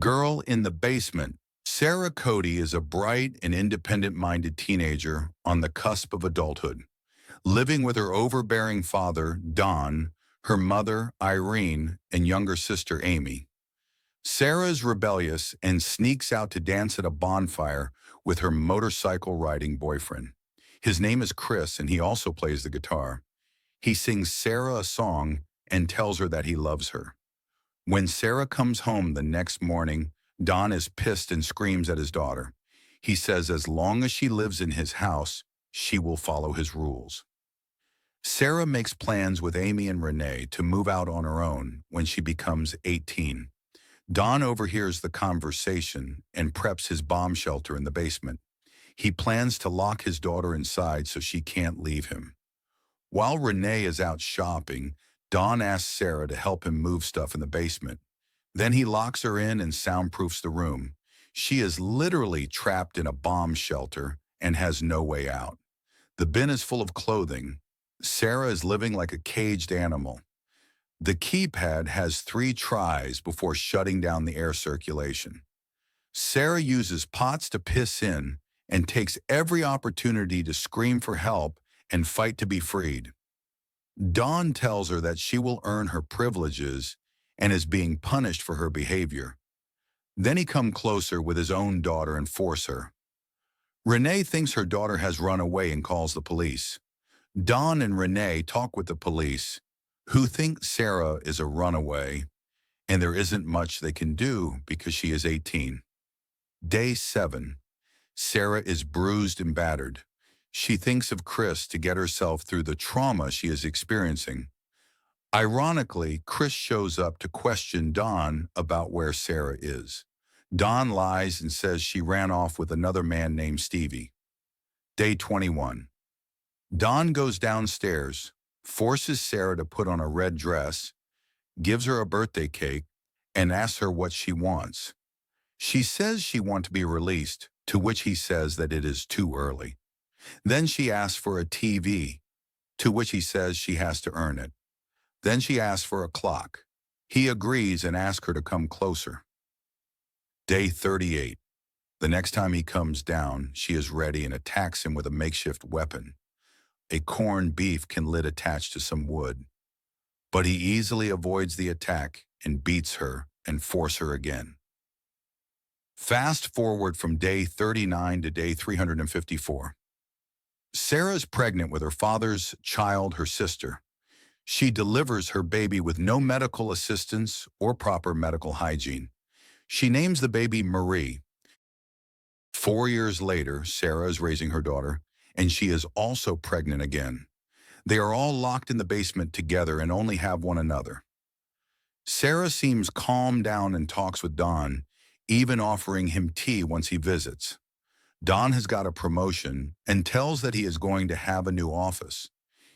Girl in the Basement. Sarah Cody is a bright and independent-minded teenager on the cusp of adulthood, living with her overbearing father, Don, her mother, Irene, and younger sister, Amy. Sarah is rebellious and sneaks out to dance at a bonfire with her motorcycle-riding boyfriend. His name is Chris, and he also plays the guitar. He sings Sarah a song and tells her that he loves her. When Sarah comes home the next morning, Don is pissed and screams at his daughter. He says as long as she lives in his house, she will follow his rules. Sarah makes plans with Amy and Renee to move out on her own when she becomes 18. Don overhears the conversation and preps his bomb shelter in the basement. He plans to lock his daughter inside so she can't leave him. While Renee is out shopping, Don asks Sarah to help him move stuff in the basement. Then he locks her in and soundproofs the room. She is literally trapped in a bomb shelter and has no way out. The bin is full of clothing. Sarah is living like a caged animal. The keypad has 3 tries before shutting down the air circulation. Sarah uses pots to piss in and takes every opportunity to scream for help and fight to be freed. Don tells her that she will earn her privileges and is being punished for her behavior. Then he comes closer with his own daughter and force her. Renee thinks her daughter has run away and calls the police. Don and Renee talk with the police, who think Sarah is a runaway, and there isn't much they can do because she is 18. Day 7. Sarah is bruised and battered. She thinks of Chris to get herself through the trauma she is experiencing. Ironically, Chris shows up to question Don about where Sarah is. Don lies and says she ran off with another man named Stevie. Day 21. Don goes downstairs, forces Sarah to put on a red dress, gives her a birthday cake, and asks her what she wants. She says she wants to be released, to which he says that it is too early. Then she asks for a TV, to which he says she has to earn it. Then she asks for a clock. He agrees and asks her to come closer. Day 38. The next time he comes down, she is ready and attacks him with a makeshift weapon, a corned beef can lid attached to some wood. But he easily avoids the attack and beats her and forces her again. Fast forward from day 39 to day 354. Sarah is pregnant with her father's child, her sister. She delivers her baby with no medical assistance or proper medical hygiene. She names the baby Marie. 4 years later, Sarah is raising her daughter, and she is also pregnant again. They are all locked in the basement together and only have one another. Sarah seems calmed down and talks with Don, even offering him tea once he visits. Don has got a promotion and tells that he is going to have a new office.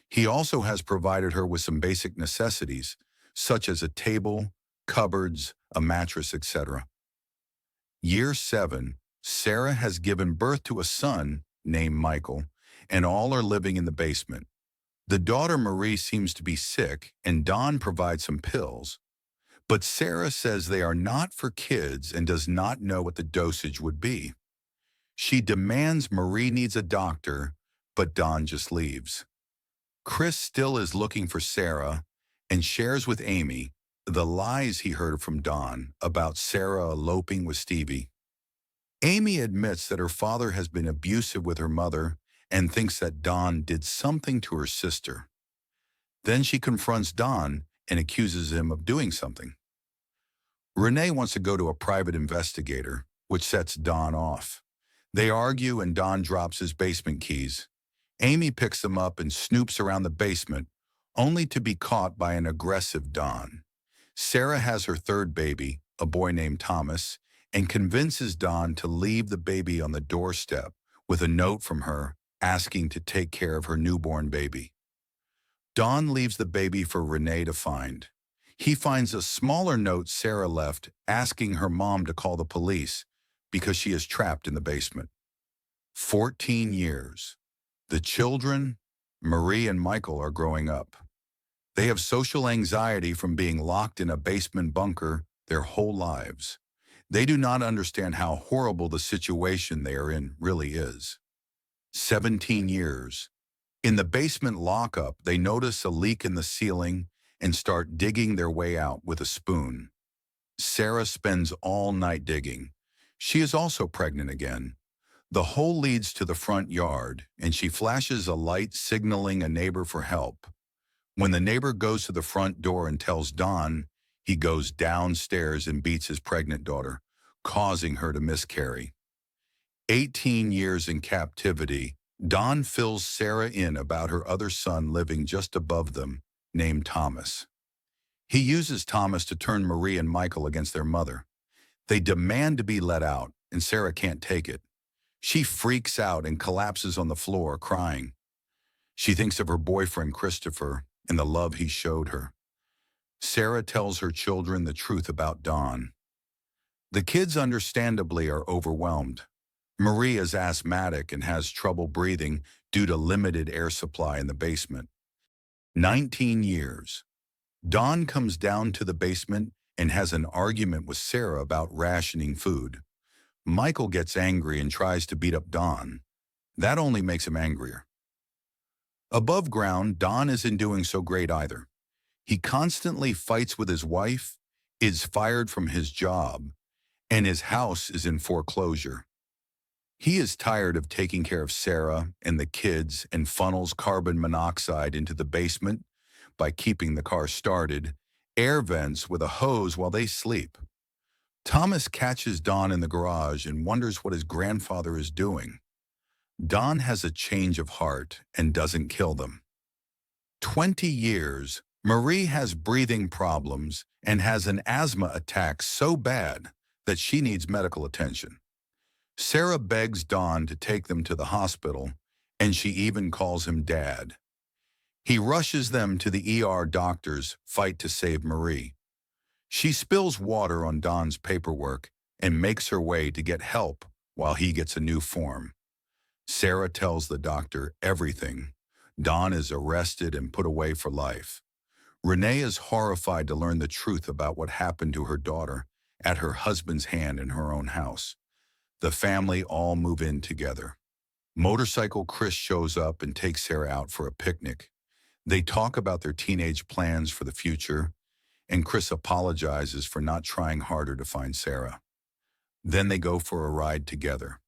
He also has provided her with some basic necessities, such as a table, cupboards, a mattress, etc. Year 7, Sarah has given birth to a son named Michael, and all are living in the basement. The daughter Marie seems to be sick, and Don provides some pills. But Sarah says they are not for kids and does not know what the dosage would be. She demands Marie needs a doctor, but Don just leaves. Chris still is looking for Sarah and shares with Amy the lies he heard from Don about Sarah eloping with Stevie. Amy admits that her father has been abusive with her mother and thinks that Don did something to her sister. Then she confronts Don and accuses him of doing something. Renee wants to go to a private investigator, which sets Don off. They argue and Don drops his basement keys. Amy picks them up and snoops around the basement, only to be caught by an aggressive Don. Sarah has her third baby, a boy named Thomas, and convinces Don to leave the baby on the doorstep with a note from her asking to take care of her newborn baby. Don leaves the baby for Renee to find. He finds a smaller note Sarah left asking her mom to call the police because she is trapped in the basement. 14 years. The children, Marie and Michael, are growing up. They have social anxiety from being locked in a basement bunker their whole lives. They do not understand how horrible the situation they are in really is. 17 years. In the basement lockup, they notice a leak in the ceiling and start digging their way out with a spoon. Sarah spends all night digging. She is also pregnant again. The hole leads to the front yard, and she flashes a light signaling a neighbor for help. When the neighbor goes to the front door and tells Don, he goes downstairs and beats his pregnant daughter, causing her to miscarry. 18 years in captivity, Don fills Sarah in about her other son living just above them, named Thomas. He uses Thomas to turn Marie and Michael against their mother. They demand to be let out, and Sarah can't take it. She freaks out and collapses on the floor, crying. She thinks of her boyfriend, Christopher, and the love he showed her. Sarah tells her children the truth about Don. The kids understandably are overwhelmed. Marie is asthmatic and has trouble breathing due to limited air supply in the basement. 19 years. Don comes down to the basement and has an argument with Sarah about rationing food. Michael gets angry and tries to beat up Don. That only makes him angrier. Above ground, Don isn't doing so great either. He constantly fights with his wife, is fired from his job, and his house is in foreclosure. He is tired of taking care of Sarah and the kids and funnels carbon monoxide into the basement by keeping the car started, air vents with a hose while they sleep. Thomas catches Don in the garage and wonders what his grandfather is doing. Don has a change of heart and doesn't kill them. 20 years, Marie has breathing problems and has an asthma attack so bad that she needs medical attention. Sarah begs Don to take them to the hospital, and she even calls him Dad. He rushes them to the ER doctors, fight to save Marie. She spills water on Don's paperwork and makes her way to get help while he gets a new form. Sarah tells the doctor everything. Don is arrested and put away for life. Renee is horrified to learn the truth about what happened to her daughter at her husband's hand in her own house. The family all move in together. Motorcycle Chris shows up and takes Sarah out for a picnic. They talk about their teenage plans for the future, and Chris apologizes for not trying harder to find Sarah. Then they go for a ride together.